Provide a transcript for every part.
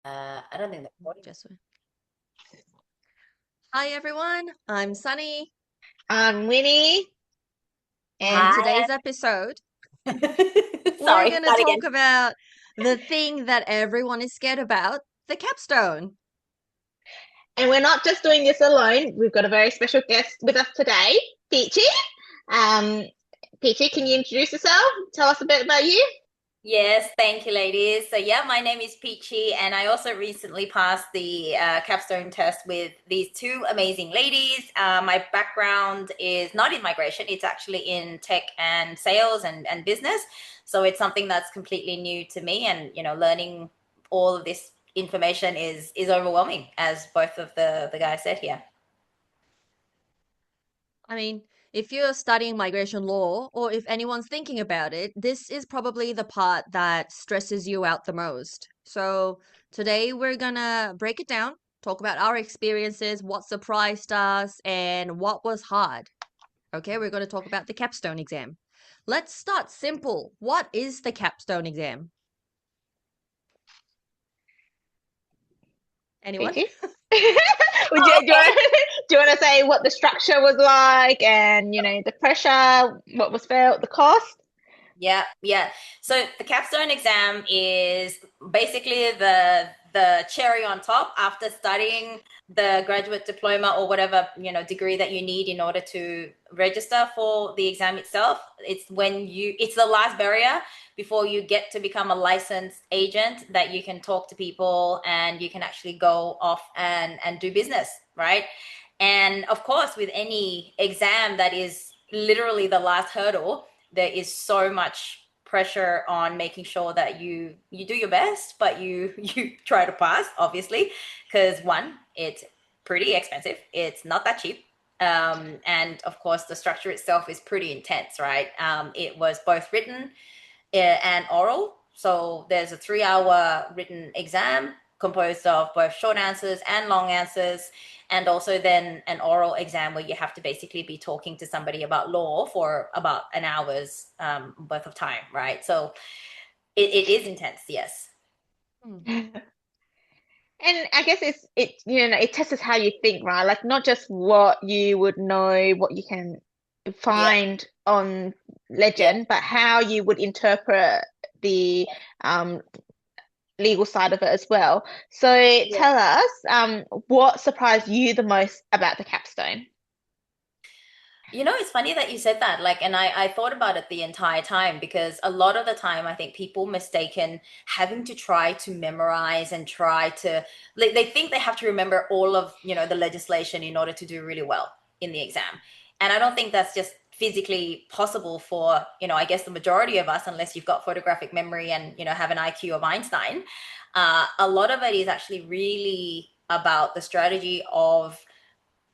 I don't think the recording. Just Hi everyone, I'm Sunny, I'm Winnie, and and Hi. today's episode we're Sorry, going to start again. talk about the thing that everyone is scared about, the capstone. we're not just doing this alone. We've got a very special guest with us today, Peachy. Um, Peachy, can you introduce yourself? Tell us a bit about you. Yes, thank you, ladies. So, yeah, my name is Peachy, and I also recently passed the capstone test with these two amazing ladies. My background is not in migration, it's actually in tech and sales and business. So, it's something that's completely new to me, and learning all of this information is overwhelming, as both of the guys said here. I mean, if you're studying migration law or if anyone's thinking about it, this is probably the part that stresses you out the most. So, today we're going to break it down, talk about our experiences, what surprised us, and what was hard. Okay, we're going to talk about the capstone exam. Let's start simple. What is the capstone exam? Anyone? Peachy? Do you want to say what the structure was like and, the pressure, what was felt, the cost? Yeah, yeah. So the capstone exam is basically the cherry on top after studying the graduate diploma or whatever, degree that you need in order to register for the exam itself. It's the last barrier before you get to become a licensed agent that you can talk to people and you can actually go off and do business, right? And of course, with any exam that is literally the last hurdle, there is so much pressure on making sure that you do your best, but you you try to pass, obviously, because one, it's pretty expensive. It's not that cheap. And of course, the structure itself is pretty intense, right? It was both written and oral. So there's a 3 hour written exam composed of both short answers and long answers, and also then an oral exam where you have to basically be talking to somebody about law for about an hour's worth of time, right? So it is intense, yes. Hmm. And I guess it tests how you think, right? Like not just what you would know, what you can Yeah, find on yeah, legend, but how you would interpret the um, legal side of it as well. So yeah. tell us, what surprised you the most about the capstone? It's funny that you said that. Like, and I thought about it the entire time because a lot of the time I think people mistaken having to try to memorize and try to, like, they think they have to remember all of, the legislation in order to do really well in the exam. And I don't think that's just physically possible for, I guess the majority of us, unless you've got photographic memory and, have an IQ of Einstein. A lot of it is actually really about the strategy of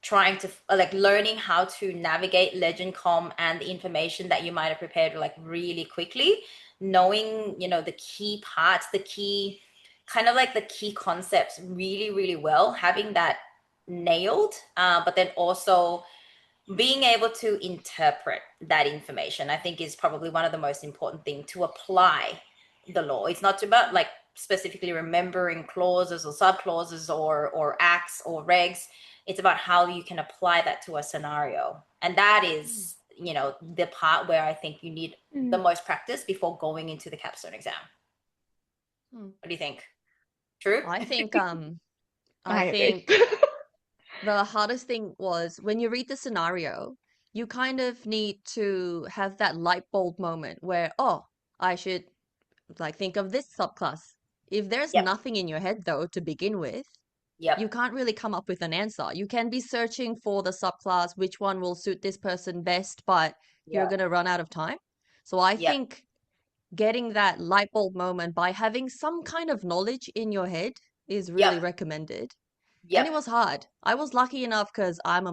trying to like learning how to navigate legend.com and the information that you might have prepared like really quickly, knowing the key parts, the key kind of like the key concepts really really well, having that nailed, but then also being able to interpret that information, I think, is probably one of the most important thing to apply the law. It's not about like specifically remembering clauses or sub clauses or acts or regs. It's about how you can apply that to a scenario, and that Hmm. is the part where I think you need the Mm. most practice before going into the capstone exam. Hmm. What do you think? True. I think I I agree. think the hardest thing was when you read the scenario, you kind of need to have that light bulb moment where, oh, I should like think of this subclass. If there's Yep. nothing in your head though to begin with, you Yep. can't really come up with an answer. You can be searching for the subclass, which one will suit this person best, but you're Yep. going to run out of time. So I Yep. think getting that light bulb moment by having some kind of knowledge in your head is really Yep. recommended. And Yep. it was hard. I was lucky enough because I'm a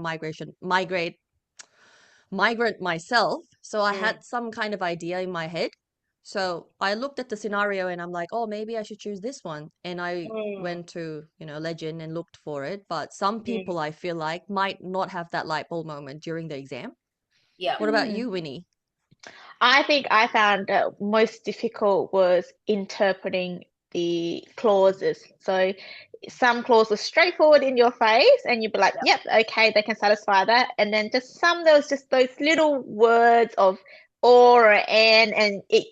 migrant myself, so I Mm, had some kind of idea in my head. So I looked at the scenario and I'm like, oh, maybe I should choose this one. And I mm, went to, Legend and looked for it. But some mm. people I feel like might not have that light bulb moment during the exam. Yep. What about you, Winnie? I think I found most difficult was interpreting the clauses. So some clauses straightforward in your face, and you'd be like, Yeah. yep, okay, they can satisfy that. And then just some, there was just those little words of or and it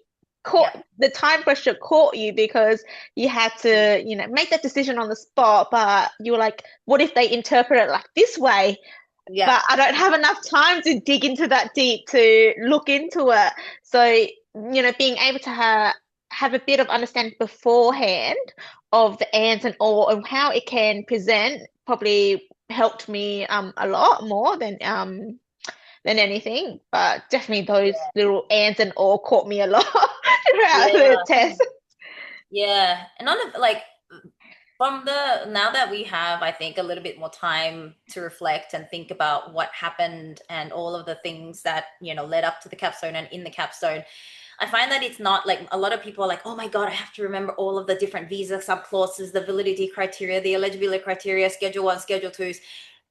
caught Yeah. the time pressure caught you because you had to, make that decision on the spot. But you were like, what if they interpret it like this way? Yeah. But I don't have enough time to dig into that deep to look into it. So, being able to have a bit of understanding beforehand of the ands and or and how it can present probably helped me a lot more than anything. But definitely those Yeah. little ands and or caught me a lot throughout the Yeah. test. Yeah. And on the like from the now that we have, I think, a little bit more time to reflect and think about what happened and all of the things that, led up to the capstone and in the capstone, I find that it's not like a lot of people are like, oh my God, I have to remember all of the different visa subclauses, the validity criteria, the eligibility criteria, schedule one, schedule twos.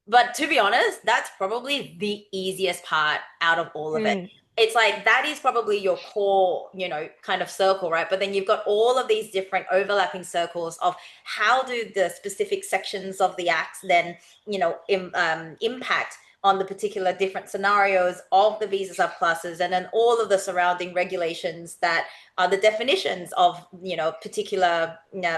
But to be honest, that's probably the easiest part out of all of it. Mm. It's like that is probably your core, kind of circle, right? But then you've got all of these different overlapping circles of how do the specific sections of the acts then, impact on the particular different scenarios of the visa subclasses, and then all of the surrounding regulations that are the definitions of, particular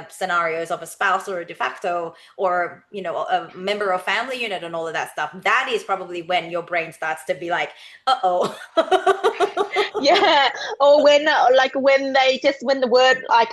scenarios of a spouse or a de facto or, a member of family unit and all of that stuff. That is probably when your brain starts to be like, uh-oh. Yeah, or when the word like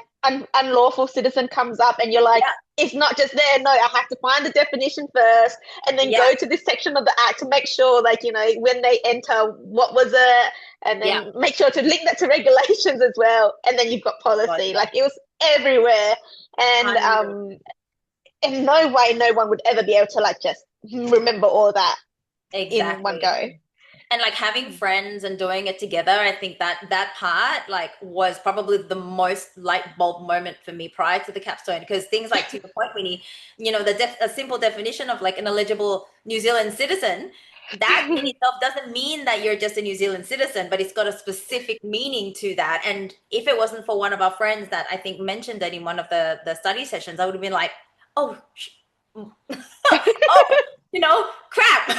unlawful citizen comes up, and you're like, Yeah, it's not just there. No, I have to find the definition first, and then yeah, go to this section of the act to make sure, like, when they enter, what was it, and yeah. then make sure to link that to regulations as well. And then you've got God, policy. yeah. Like, it was everywhere, and 100. in no way, no one would ever be able to like just remember all that in one Exactly. go. And like having friends and doing it together, I think that part like was probably the most light bulb moment for me prior to the capstone, because things like, to your point, Winnie, a simple definition of like an eligible New Zealand citizen, that in itself doesn't mean that you're just a New Zealand citizen, but it's got a specific meaning to that. And if it wasn't for one of our friends that I think mentioned it in one of the study sessions, I would have been like, oh, oh, crap.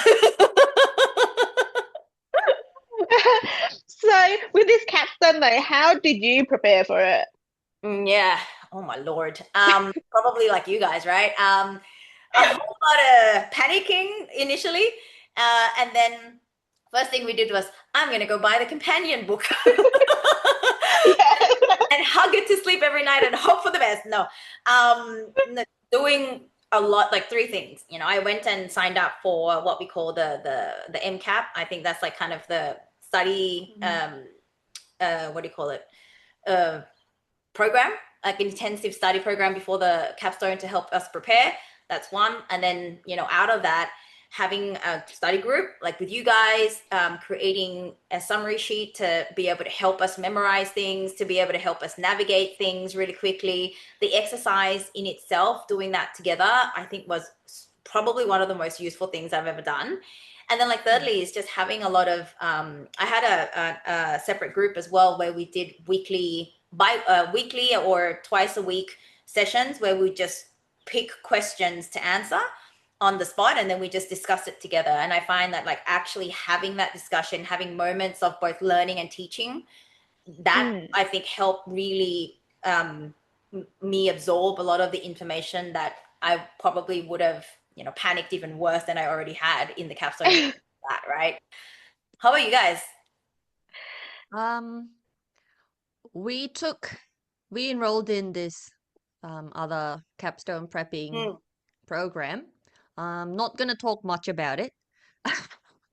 So with this capstone though, how did you prepare for it? Yeah. Oh my Lord. Probably like you guys, right? A whole lot of panicking initially. And then first thing we did was, I'm gonna go buy the companion book Yeah. and hug it to sleep every night and hope for the best. No. Doing a lot, like three things. I went and signed up for what we call the MCAP. I think that's like kind of the study what do you call it? Program, like intensive study program before the capstone to help us prepare. That's one. And then, out of that, having a study group like with you guys, creating a summary sheet to be able to help us memorize things, to be able to help us navigate things really quickly. The exercise in itself, doing that together, I think was probably one of the most useful things I've ever done. And then, like, thirdly, is just having a lot of I had a separate group as well where we did weekly or twice a week sessions where we just pick questions to answer on the spot, and then we just discuss it together. And I find that like actually having that discussion, having moments of both learning and teaching, that I think helped really me absorb a lot of the information that I probably would have, panicked even worse than I already had in the capstone. That, right? How about you guys? Um, we enrolled in this other capstone prepping Mm. program. Not gonna talk much about it,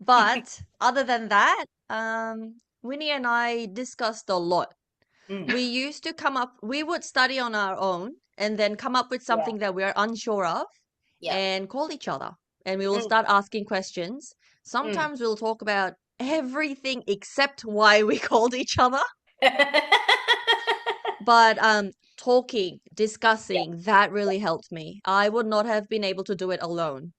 but other than that, Winnie and I discussed a lot. Mm. We would study on our own and then come up with Yeah. something that we are unsure of Yeah. and call each other. And we will Mm. start asking questions. Mm. Sometimes we'll talk about everything except why we called each other. But talking, Yeah. discussing, that really helped me. I would not have been able to do it alone.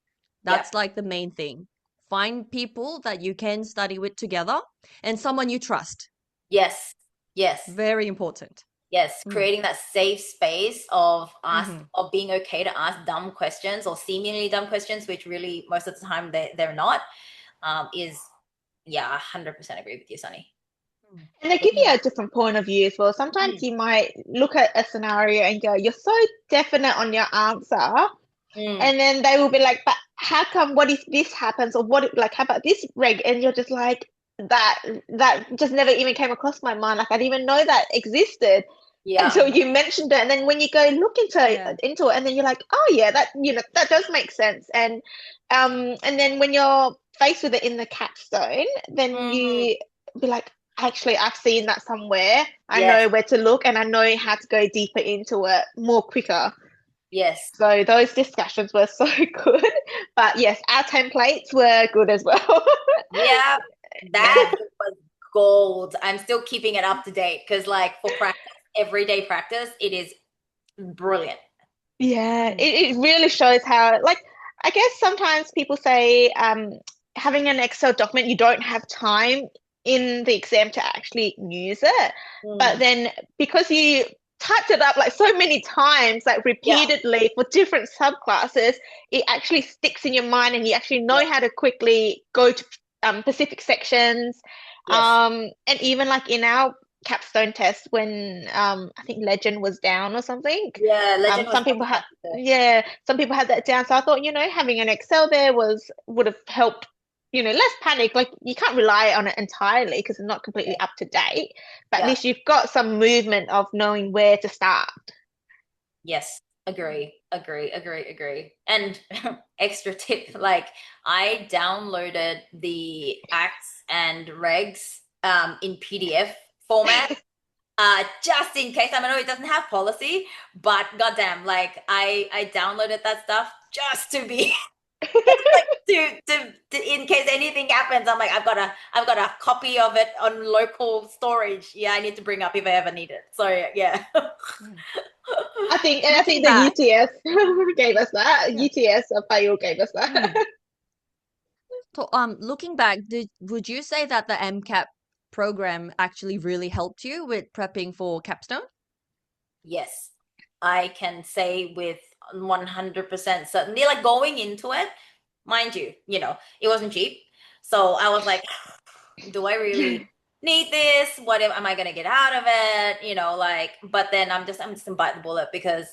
Yeah. That's like the main thing. Find people that you can study with together and someone you trust. Yes. Yes. Very important. Yes, Mm. creating that safe space of Mm-hmm. of being okay to ask dumb questions or seemingly dumb questions, which really most of the time they're not, is, yeah, 100% agree with you, Sunny. And they give you a different point of view as well. Sometimes Mm, you might look at a scenario and go, you're so definite on your answer. mm, And then they will be like, but how come, what if this happens? Or what, like, how about this reg? And you're just like, that just never even came across my mind. Like, I didn't even know that existed yeah, until you mentioned it. And then when you go look Yeah. into it, and then you're like, oh yeah, that, that does make sense. And then when you're faced with it in the capstone, then mm, you be like, actually, I've seen that somewhere. I yes, know where to look, and I know how to go deeper into it more quicker. yes, So those discussions were so good. But yes, our templates were good as well. yeah, that was gold. I'm still keeping it up to date because, like, for practice, everyday practice, it is brilliant. Yeah, Mm. it really shows how, like, I guess sometimes people say having an Excel document, you don't have time in the exam to actually use it. But Mm, then because you typed it up like so many times, like yeah, repeatedly for different subclasses, it actually sticks in your mind and you actually yeah, know how to quickly go to specific sections. yes, And even like in our capstone test when I think legend was down or something. yeah. Legend was Some people had, tough. yeah, some people had that down. So I thought, having an Excel there would have helped, less panic. Like you can't rely on it entirely because it's not completely up to date, but at Yeah. least you've got some movement of knowing where to start. Yes, agree. And extra tip, like I downloaded the acts and regs in PDF format just in case. I know it doesn't have policy, but goddamn, like I downloaded that stuff just to be like to in case anything happens. I'm like I've got a copy of it on local storage. Yeah, I need to bring up if I ever need it. So yeah. Mm. I think Looking the back, UTS gave us that. yeah. UTS of Payul gave us Mm. that. So, looking back, would you say that the MCAP program actually really helped you with prepping for Capstone? Yes, I can say with 100% certainty, like going into it, mind you, it wasn't cheap. So I was like, do I really need this? Am I going to get out of it? Like, but then I'm just gonna bite the bullet because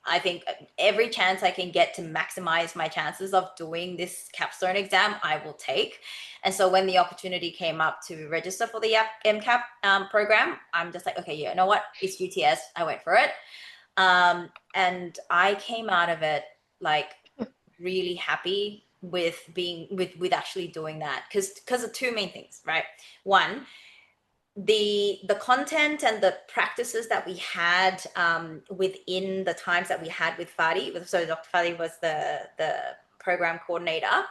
I think every chance I can get to maximize my chances of doing this capstone exam, I will take. And so when the opportunity came up to register for the MCAP program, I'm just like, okay, you know what? It's UTS. I went for it. And I came out of it like really happy with being with actually doing that because of two main things, right? One, the content and the practices that we had within the times that we had with Fadi. So Dr. Fadi was the program coordinator.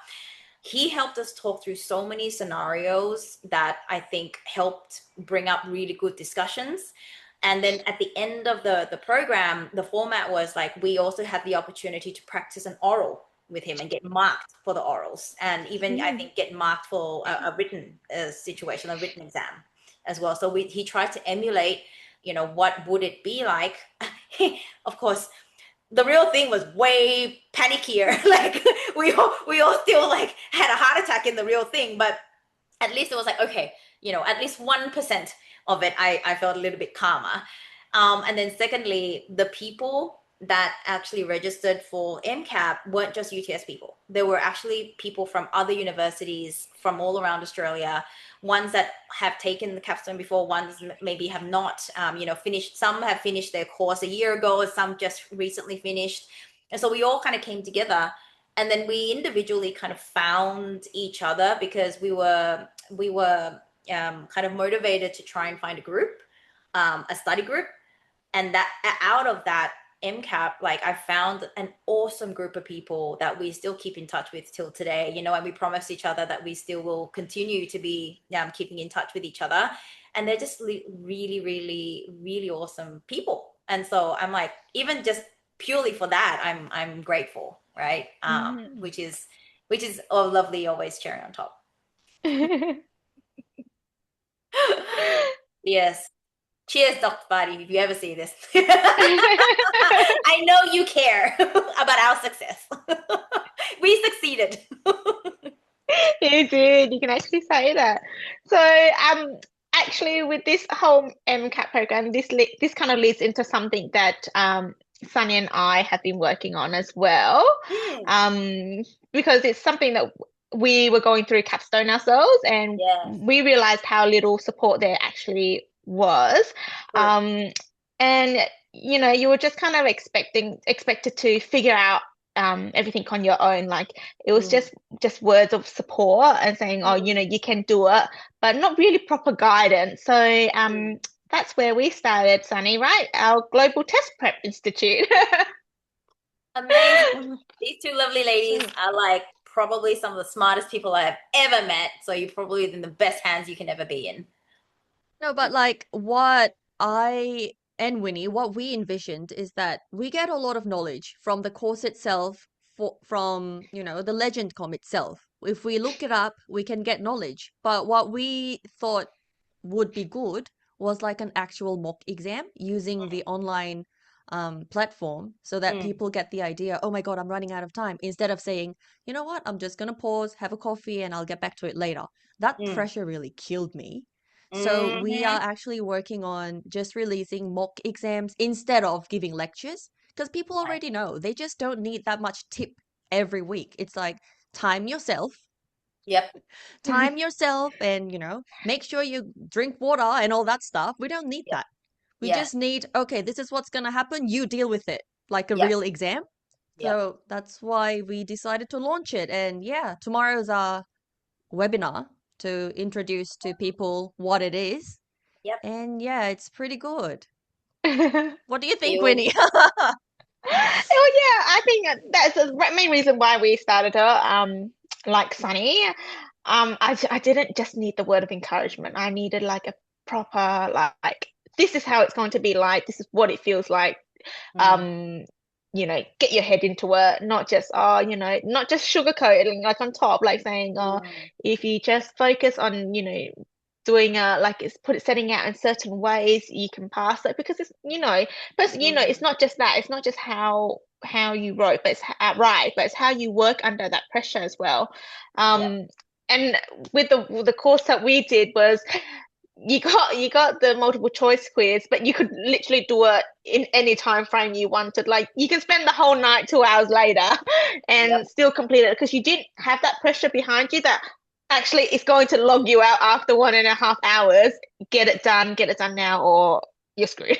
He helped us talk through so many scenarios that I think helped bring up really good discussions. And then at the end of the program, the format was like we also had the opportunity to practice an oral with him and get marked for the orals, and even I think get marked for a written situation, a written exam as well. So he tried to emulate, what would it be like? Of course, the real thing was way panickier. Like we all still like had a heart attack in the real thing, but at least it was like, okay, at least 1% of it I felt a little bit calmer. And then secondly, the people that actually registered for MCAP weren't just UTS people. There were actually people from other universities from all around Australia, ones that have taken the capstone before, ones maybe have not, finished. Some have finished their course a year ago, some just recently finished. And so we all kind of came together, and then we individually kind of found each other because we were kind of motivated to try and find a group, a study group, and that out of that MCAP, like I found an awesome group of people that we still keep in touch with till today, and we promised each other that we still will continue to be keeping in touch with each other. And they're just really, really, really awesome people. And so I'm like, even just purely for that, I'm grateful, right? Mm. Which is a lovely, always cherry on top. Yes. Cheers, Dr. Badi, if you ever see this. I know you care about our success. We succeeded. You did. You can actually say that. So, actually, with this whole MCAT program, this kind of leads into something that Sunny and I have been working on as well. Mm, Um, because it's something that we were going through Capstone ourselves, and yes, we realized how little support there actually was. true. And you were just kind of expected to figure out everything on your own. Like it was Mm, just words of support and saying, oh, mm, you can do it, but not really proper guidance. So mm. that's where we started, Sunny, right? Our Global Test Prep Institute. Amazing. These two lovely ladies So, are like probably some of the smartest people I've ever met. So you're probably in the best hands you can ever be in. no, but like what I and Winnie, what we envisioned is that we get a lot of knowledge from the course itself, from, the legend com itself. If we look it up, we can get knowledge. But what we thought would be good was like an actual mock exam using the online platform so that Mm, people get the idea, oh my God, I'm running out of time, instead of saying, you know what, I'm just going to pause, have a coffee, and I'll get back to it later. That mm, pressure really killed me. So we are mm-hmm. actually working on just releasing mock exams instead of giving lectures because people Right. already know they just don't need that much tip every week. It's like time yourself, Yep. time yourself, and make sure you drink water and all that stuff. We don't need Yep. that. We Yeah. just need, okay, this is what's going to happen. You deal with it like a Yep. real exam. Yep. So that's why we decided to launch it. And yeah, tomorrow's our webinar to introduce to people what it is. Yep. And yeah, it's pretty good. Oh What do you think, You. Winnie? yeah, I think that's the main reason why we started it. Like Sunny, I didn't just need the word of encouragement. I needed like a proper like this is how it's going to be like. This is what it feels like. Mm, Um, get your head into it, not just not just sugarcoating like on top, like saying, oh, mm, if you just focus on, doing like it's put it setting out in certain ways, you can pass it because it's but it's mm. not just that. It's not just how you wrote, but it's right, but it's how you work under that pressure as well. Yep. Um, and with the course that we did was you got the multiple choice quiz, but you could literally do it in any time frame you wanted. Like you can spend the whole night 2 hours later Yep. and still complete it because you didn't have that pressure behind you that actually it's going to log you out after 1.5 hours. Get it done now, or you're screwed.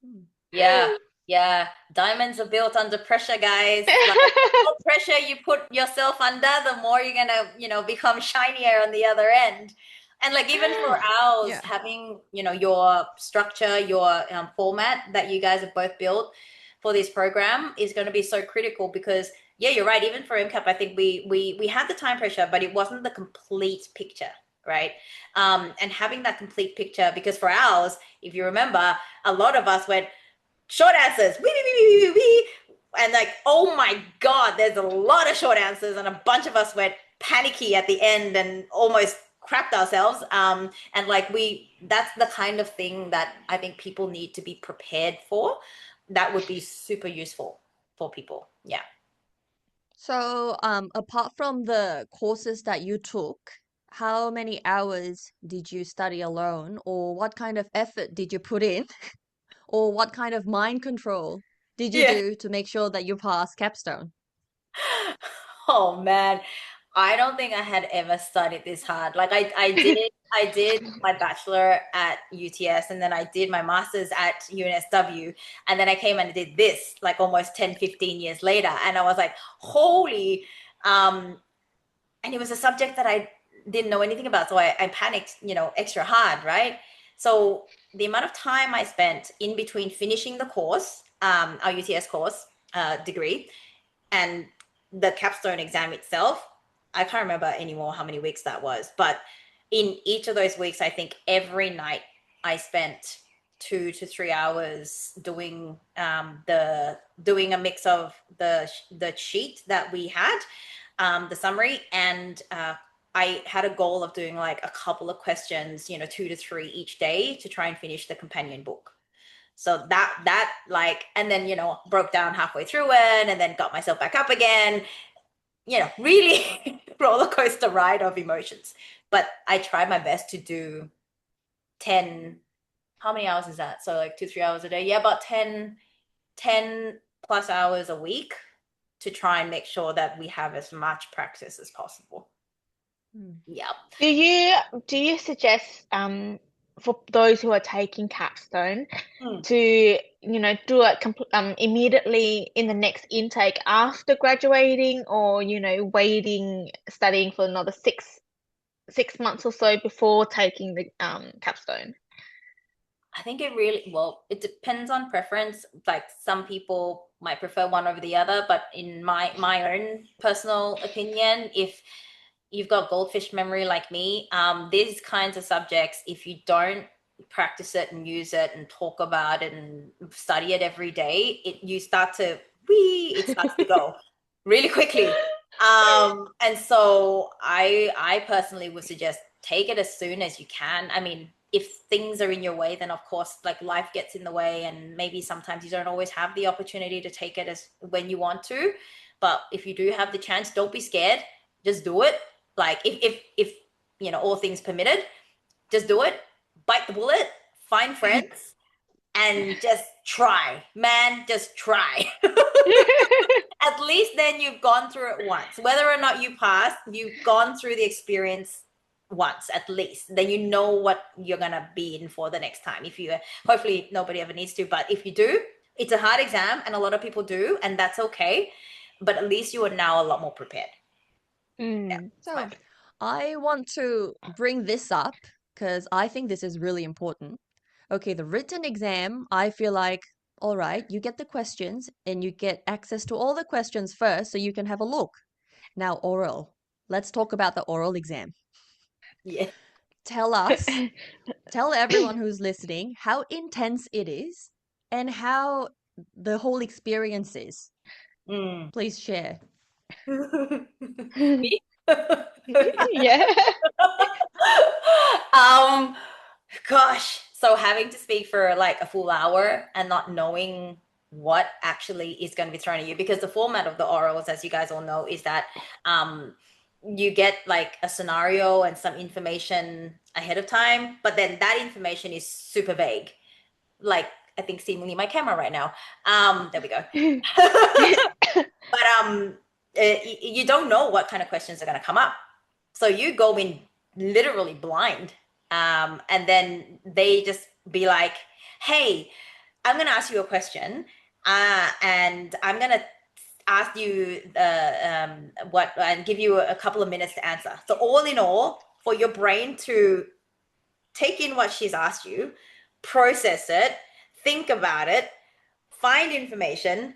Hmm. Yeah. Yeah. Diamonds are built under pressure, guys. Like the more pressure you put yourself under, the more you're gonna, become shinier on the other end. And like even for ours, Yeah. having, your structure, your format that you guys have both built for this program is going to be so critical because yeah, you're right. Even for MCAP, I think we had the time pressure, but it wasn't the complete picture, right? And having that complete picture, because for ours, if you remember, a lot of us went short answers, wee, wee, wee, wee, wee, wee. And like, oh my God, there's a lot of short answers. And a bunch of us went panicky at the end and almost crapped ourselves. And like that's the kind of thing that I think people need to be prepared for. That would be super useful for people. Yeah. So, apart from the courses that you took, how many hours did you study alone, or what kind of effort did you put in, or what kind of mind control did you Yeah. do to make sure that you pass Capstone? Oh man, I don't think I had ever studied this hard. Like I did my bachelor at UTS and then I did my master's at UNSW and then I came and did this like almost 10, 15 years later and I was like, holy um and it was a subject that I didn't know anything about. So I panicked, extra hard, right? So the amount of time I spent in between finishing the course, our UTS course degree, and the capstone exam itself, I can't remember anymore how many weeks that was, but in each of those weeks, I think every night I spent 2 to 3 hours doing a mix of the sheet that we had, the summary, and I had a goal of doing like a couple of questions, 2 to 3 each day to try and finish the companion book. So that like, and then, broke down halfway through it and then got myself back up again, really roller coaster ride of emotions. But I tried my best to do 10, how many hours is that? So like 2, 3 hours a day. Yeah, about 10 plus hours a week to try and make sure that we have as much practice as possible. Yeah. Do you suggest for those who are taking Capstone to do it immediately in the next intake after graduating, or waiting, studying for another six months or so before taking the Capstone? I think it depends on preference. Like some people might prefer one over the other, but in my own personal opinion, if you've got goldfish memory like me, these kinds of subjects, if you don't practice it and use it and talk about it and study it every day, it starts to go really quickly. And so I personally would suggest take it as soon as you can. I mean, if things are in your way, then of course, like life gets in the way, and maybe sometimes you don't always have the opportunity to take it as when you want to. But if you do have the chance, don't be scared. Just do it. Like if all things permitted, just do it. Bite the bullet. Find friends, and just try, man. Just try. At least then you've gone through it once. Whether or not you passed, you've gone through the experience once at least. Then you know what you're gonna be in for the next time. Hopefully nobody ever needs to, but if you do, it's a hard exam, and a lot of people do, and that's okay. But at least you are now a lot more prepared. Yeah. So I want to bring this up because I think this is really important. Okay, the written exam, I feel like, all right, you get the questions and you get access to all the questions first so you can have a look. Now, oral. Let's talk about the oral exam. Yeah. Tell everyone who's listening how intense it is and how the whole experience is. Please share. Me? Yeah. Gosh, so having to speak for like a full hour and not knowing what actually is going to be thrown at you, because the format of the orals, as you guys all know, is that you get like a scenario and some information ahead of time, but then that information is super vague. Like, I think seemingly my camera right now. There we go. But you don't know what kind of questions are going to come up, so you go in literally blind, and then they just be like, hey, I'm going to ask you a question, and I'm going to ask you what and give you a couple of minutes to answer. So all in all, for your brain to take in what she's asked you, process it, think about it, find information,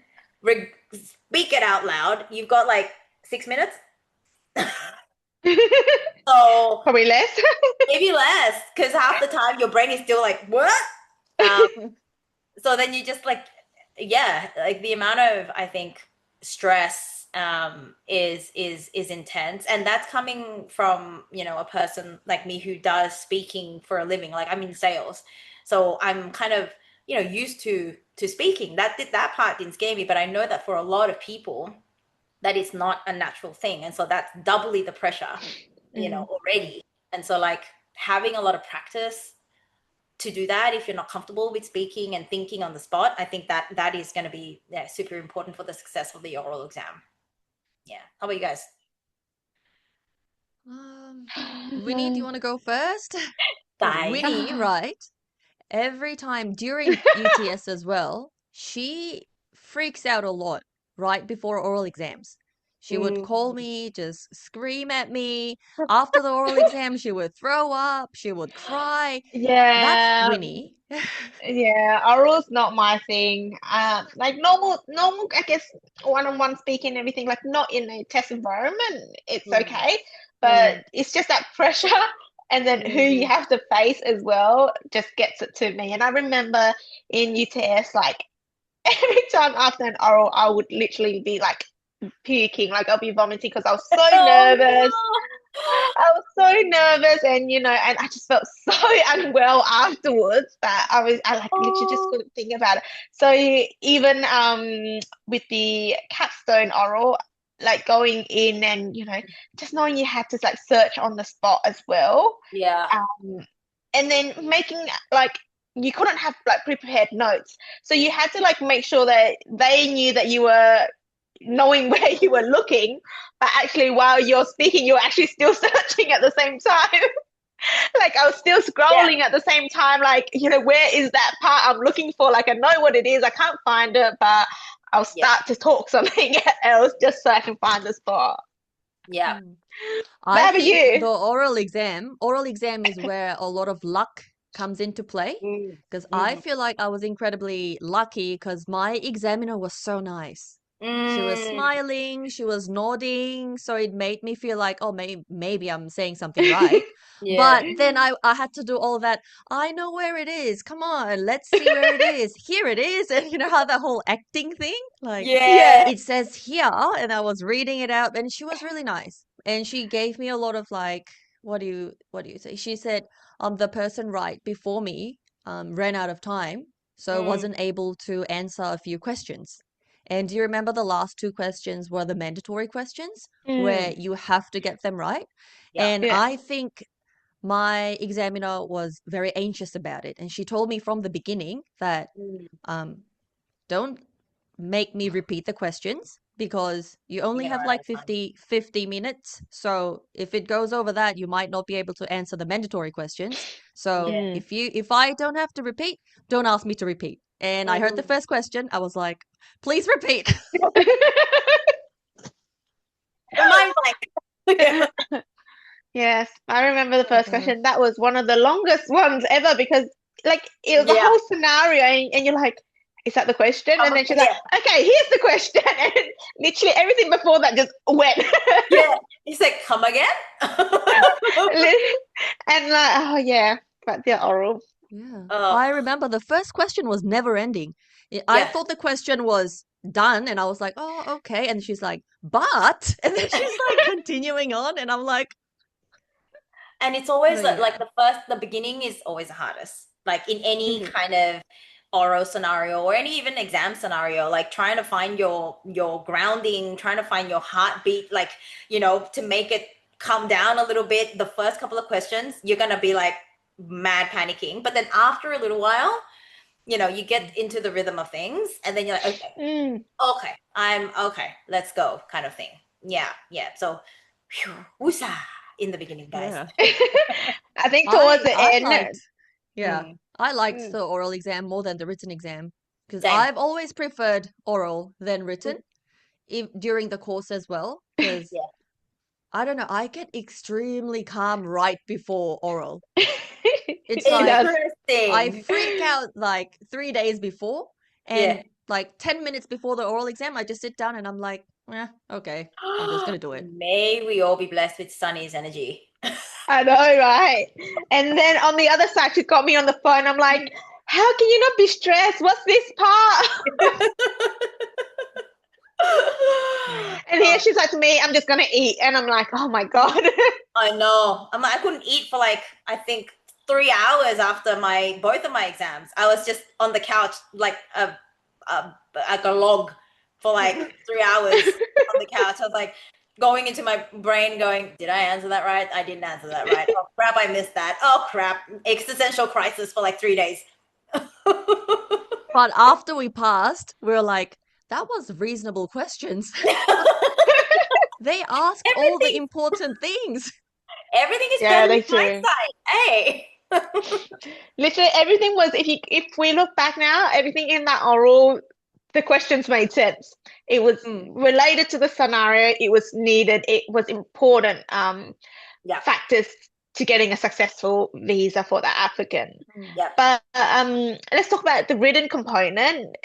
speak it out loud, you've got like 6 minutes. So Probably less. maybe less, because half the time your brain is still like, what? So then you just like, yeah, like the amount of, I think, stress is intense, and that's coming from a person like me who does speaking for a living. Like I'm in sales, so I'm kind of used to speaking. That part didn't scare me, but I know that for a lot of people that is not a natural thing, and so that's doubly the pressure already. And so like having a lot of practice to do that, if you're not comfortable with speaking and thinking on the spot, I think that is going to be super important for the success of the oral exam. Yeah. How about you guys? Winnie, do you want to go first? Because Bye. Winnie, right? Every time during UTS as well, she freaks out a lot right before oral exams. She would call me, just scream at me. After the oral exam, she would throw up, she would cry. That's Yeah. Winnie. Yeah, oral's not my thing. Like normal, I guess one-on-one speaking and everything, like not in a test environment, it's okay. But it's just that pressure and then who you have to face as well just gets it to me. And I remember in UTS, like every time after an oral, I would literally be like puking, like I'll be vomiting because I was so Oh, nervous. I was so nervous, and and I just felt so unwell afterwards that I like literally just Oh, couldn't think about it. So even with the capstone oral, like going in and just knowing you had to like search on the spot as well, yeah. um, and then making like you couldn't have like prepared notes, so you had to like make sure that they knew that you were knowing where you were looking, but actually while you're speaking, you're actually still searching at the same time. Like I was still Yeah. scrolling at the same time, like, where is that part I'm looking for? Like I know what it is, I can't find it, but I'll Yeah. start to talk something else just so I can find the spot. Yeah. Mm. But I how about think you? the oral exam is where a lot of luck comes into play Mm. because I Mm. feel like I was incredibly lucky because my examiner was so nice. She was Mm. smiling, she was nodding, so it made me feel like, oh, maybe I'm saying something right. Yeah. But then I had to do all that. I know where it is. Come on, let's see where it is. Here it is. And you know how the whole acting thing? Like, Yeah. Yeah. it says here, and I was reading it out, and she was really nice. And she gave me a lot of like, what do you say? She said, the person right before me ran out of time, so Mm. wasn't able to answer a few questions. And do you remember the last two questions were the mandatory questions where Mm, you have to get them right? Yeah. And yeah. I think my examiner was very anxious about it. And she told me from the beginning that Mm. um, don't make me repeat the questions because you You only get it have right like every time. 50 minutes. So if it goes over that, you might not be able to answer the mandatory questions. So Yeah. Mm. if I don't have to repeat, don't ask me to repeat. And I heard the Mm. first question, I was like, please repeat. Remind blank. Yeah. Yes, I remember the first Uh, question. That was one of the longest ones ever because, like, it was a Yeah. whole scenario, and you're like, "Is that the question?" And then she's like, Yeah. "Okay, here's the question," and literally everything before that just went. Yeah. He said, come again? And like, oh yeah, but the oral. yeah. Oh, I remember the first question was never ending. I yeah. thought the question was done, and I was like, oh, okay. And she's like, but, and then she's like continuing on, and I'm like, And it's oh, always yeah. like the beginning is always the hardest. Like in any Mhm. kind of oral scenario or any even exam scenario, like trying to find your grounding, trying to find your heartbeat, like, to make it come down a little bit. The first couple of questions, you're gonna be like mad panicking. But then after a little while, you get into the rhythm of things, and then you're like, okay, Mm. okay, I'm okay, let's go, kind of thing. Yeah, yeah. So, whew, Yeah. woosah in the beginning, guys. Yeah. I think towards I the I end. liked, yeah, Mm, I liked Mm. the oral exam more than the written exam because same. I've always preferred oral than written during the course as well. Because Yeah. I don't know, I get extremely calm right before oral. It's She like does. I Interesting. freak out like 3 days before, Yeah. and like 10 minutes before the oral exam, I just sit down and I'm like, yeah, okay, I'm just gonna do it. May we all be blessed with Sunny's energy. I know, right? And then on the other side, she got me on the phone. I'm like, how can you not be stressed? What's this part? Yeah. And here Oh, she's like to me, I'm just gonna eat. And I'm like, oh my God. I know. I couldn't eat for like, I think 3 hours after both of my exams. I was just on the couch like a log for like 3 hours on the couch. I was like going into my brain going, did I answer that right? I didn't answer that right. Oh crap, I missed that. Oh crap. Existential crisis for like 3 days. But after we passed, we were like, that was reasonable questions. They asked all the everything important things. everything is Yeah, better they with do. hindsight. Hey. Literally everything was, if we look back now, everything in that oral, the questions made sense. It was Mm, related to the scenario, it was needed, it was important Yeah. factors to getting a successful visa for that applicant. mm. Yeah. But let's talk about the written component.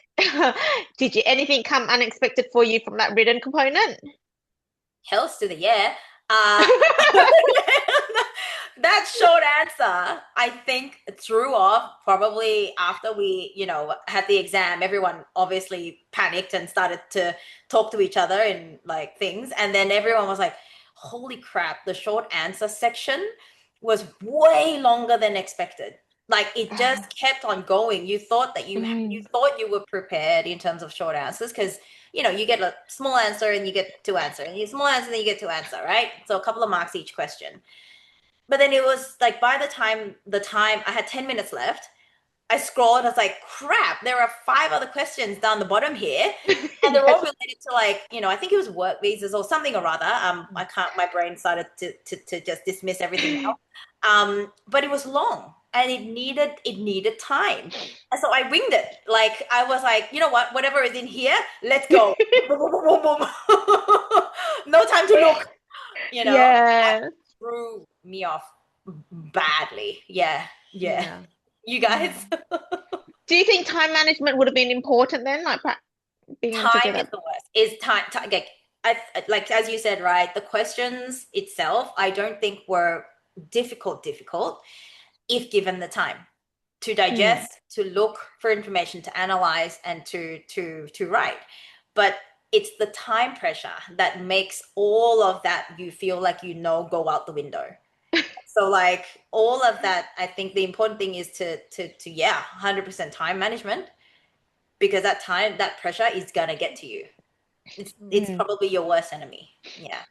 Did you anything come unexpected for you from that written component? Hells to the yeah. Uh, that short answer, I think, threw off probably after we, had the exam. Everyone obviously panicked and started to talk to each other and like things. And then everyone was like, holy crap, the short answer section was way longer than expected. Like it just kept on going. You thought that you thought you were prepared in terms of short answers because you get a small answer and you get two answer, and you small answer and you get two answer, right? So a couple of marks each question. But then it was like by the time I had 10 minutes left, I scrolled and I was like, crap, there are 5 other questions down the bottom here. And they're all related to I think it was work visas or something or other. My brain started to just dismiss everything else. But it was long and it needed time. And so I winged it. Like I was like, you know what, whatever is in here, let's go. Boom, boom, boom, boom, boom. No time to look, Yeah. That threw me off badly. Yeah. You guys? Do you think time management would have been important then? Like being able to do Time is that? the worst. Is time like as you said, right? The questions itself, I don't think were difficult if given the time to digest, to look for information, to analyze, and to write. But it's the time pressure that makes all of that you feel like go out the window. So like all of that, I think the important thing is to 100% time management, because that pressure is gonna get to you. It's probably your worst enemy. Yeah.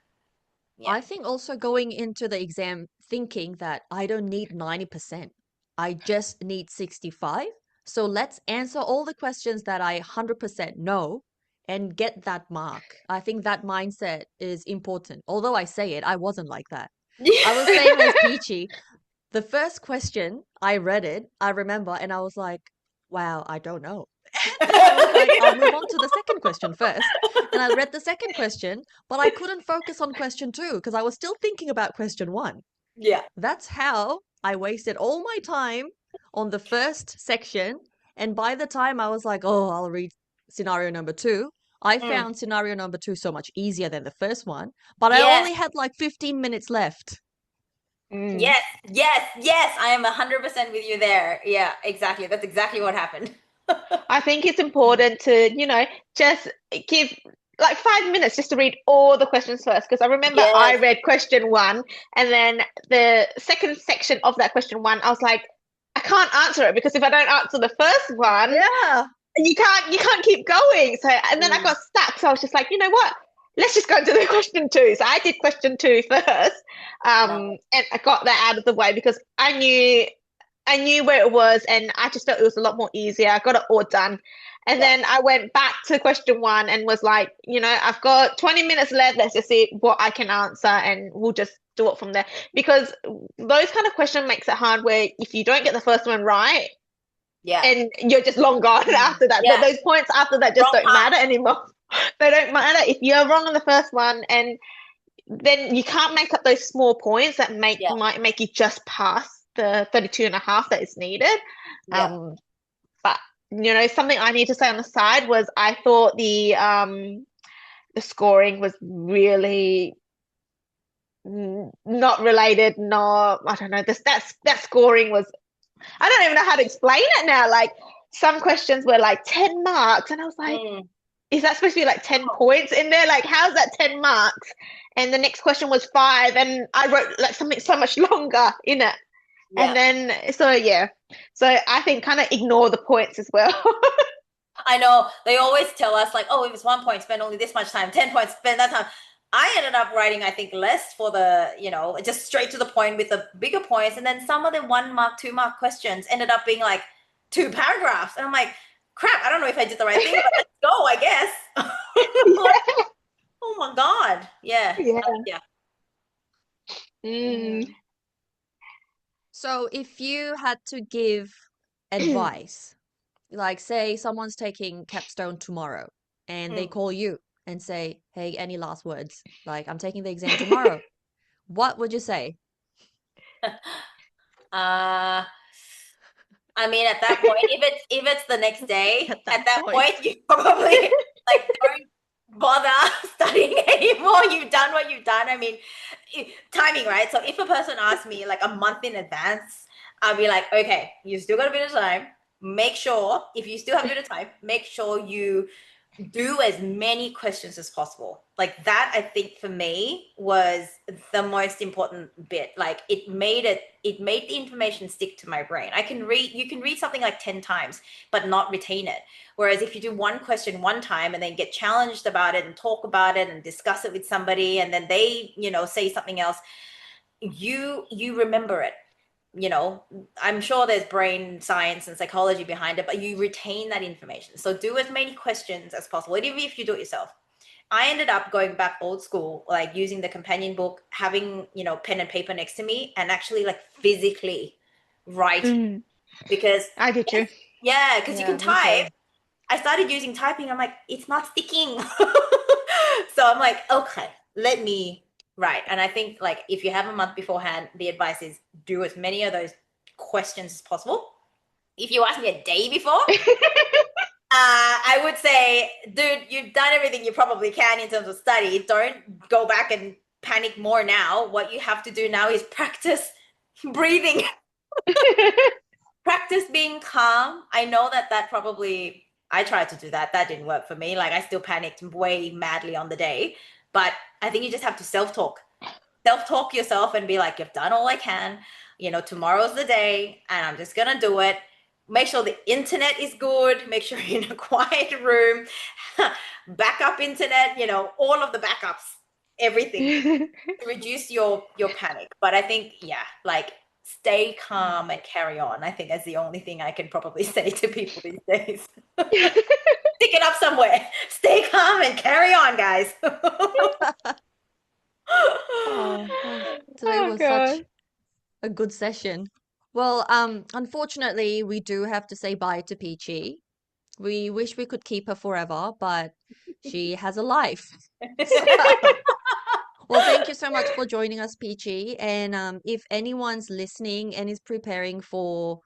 I think also going into the exam thinking that I don't need 90%. I just need 65. So let's answer all the questions that I 100% know and get that mark. I think that mindset is important. Although I say it, I wasn't like that. I was same as Peachy. The first question, I read it, I remember, and I was like, wow, I don't know. And then I was like, I'll move on to the second question first. And I read the second question, but I couldn't focus on question 2 because I was still thinking about question 1. Yeah. That's how I wasted all my time on the first section. And by the time I was like, oh, I'll read scenario number 2, I found scenario number 2 so much easier than the first one, but I Yes. only had like 15 minutes left. Yes. I am 100% with you there. Yeah, exactly. That's exactly what happened. I think it's important to, just give like 5 minutes just to read all the questions first. Because I remember I Yes. read question 1, and then the second section of that question 1, I was like, I can't answer it because if I don't answer the first one, Yeah. you can't keep going. So and then I got stuck. So I was just like, you know what? Let's just go to the question 2. So I did question 2 first, No. and I got that out of the way because I knew where it was, and I just felt it was a lot more easier. I got it all done. And Yeah. then I went back to question 1 and was like, I've got 20 minutes left. Let's just see what I can answer, and we'll just do it from there. Because those kind of questions makes it hard where if you don't get the first one right, Yeah. and you're just long gone after that. Yeah. Those points after that just Wrong don't path. matter anymore. They don't matter if you're wrong on the first one, and then you can't make up those small points that might make you just pass the 32 and a half that is needed. Yeah. But something I need to say on the side was I thought the scoring was really not related. No, I don't know. That scoring was, I don't even know how to explain it now. Like some questions were like 10 marks, and I was like, is that supposed to be like 10 points in there? Like, how's that 10 marks? And the next question was 5, and I wrote like something so much longer in it. Yeah. And then, so I think kind of ignore the points as well. I know they always tell us like, oh, if it's 1 point, spend only this much time, 10 points, spend that time. I ended up writing, I think, less for the, just straight to the point with the bigger points. And then some of the 1 mark, 2 mark questions ended up being like 2 paragraphs. And I'm like, crap, I don't know if I did the right thing, but let's go, I guess. Yeah. Oh my God. Yeah. Yeah. So if you had to give advice, like say someone's taking Capstone tomorrow and they call you and say, hey, any last words? Like, I'm taking the exam tomorrow. What would you say? I mean, at that point, if it's the next day, At at that that point. point, you probably like don't bother studying anymore. You've done what you've done. I mean, timing, right? So if a person asks me like a month in advance, I'll be like, okay, you still got a bit of time. Make sure if you still have a bit of time, make sure you do as many questions as possible. Like that, I think for me was the most important bit. Like it made the information stick to my brain. You can read something like 10 times, but not retain it. Whereas if you do one question one time and then get challenged about it and talk about it and discuss it with somebody, and then they, say something else, you remember it. I'm sure there's brain science and psychology behind it, but you retain that information. So do as many questions as possible, even if you do it yourself. I ended up going back old school, like using the companion book, having, pen and paper next to me, and actually like physically writing. Because I did too. yeah, because you can me too. type. I started using typing. I'm like, it's not sticking. So I'm like, okay, let me write. And I think like if you have a month beforehand, the advice is do as many of those questions as possible. If you ask me a day before, I would say, dude, you've done everything you probably can in terms of study. Don't go back and panic more now. What you have to do now is practice breathing, practice being calm. I know that probably, I tried to do that. That didn't work for me. Like I still panicked way madly on the day. But I think you just have to self-talk yourself and be like, you've done all I can. Tomorrow's the day and I'm just going to do it. Make sure the internet is good. Make sure you're in a quiet room. Backup internet, all of the backups, everything to reduce your panic. But I think, yeah, like stay calm and carry on. I think that's the only thing I can probably say to people these days. Stick it up somewhere. Stay calm and carry on, guys. Today was God. such a good session. Well, unfortunately, we do have to say bye to Peachy. We wish we could keep her forever, but she has a life. Well, thank you so much for joining us, Peachy. And if anyone's listening and is preparing for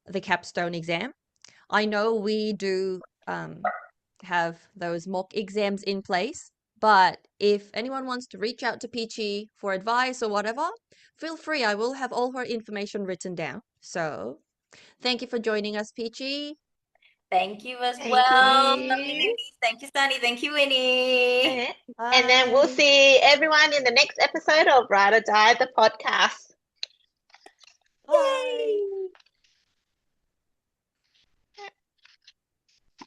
the capstone exam, I know we do have those mock exams in place, but if anyone wants to reach out to Peachy for advice or whatever, feel free. I will have all her information written down. So, thank you for joining us, Peachy. Thank you as Thank well. Lovely you. ladies. Thank you, Sunny. Thank you, Winnie. And then we'll Bye. see everyone in the next episode of Ride or Die, the podcast.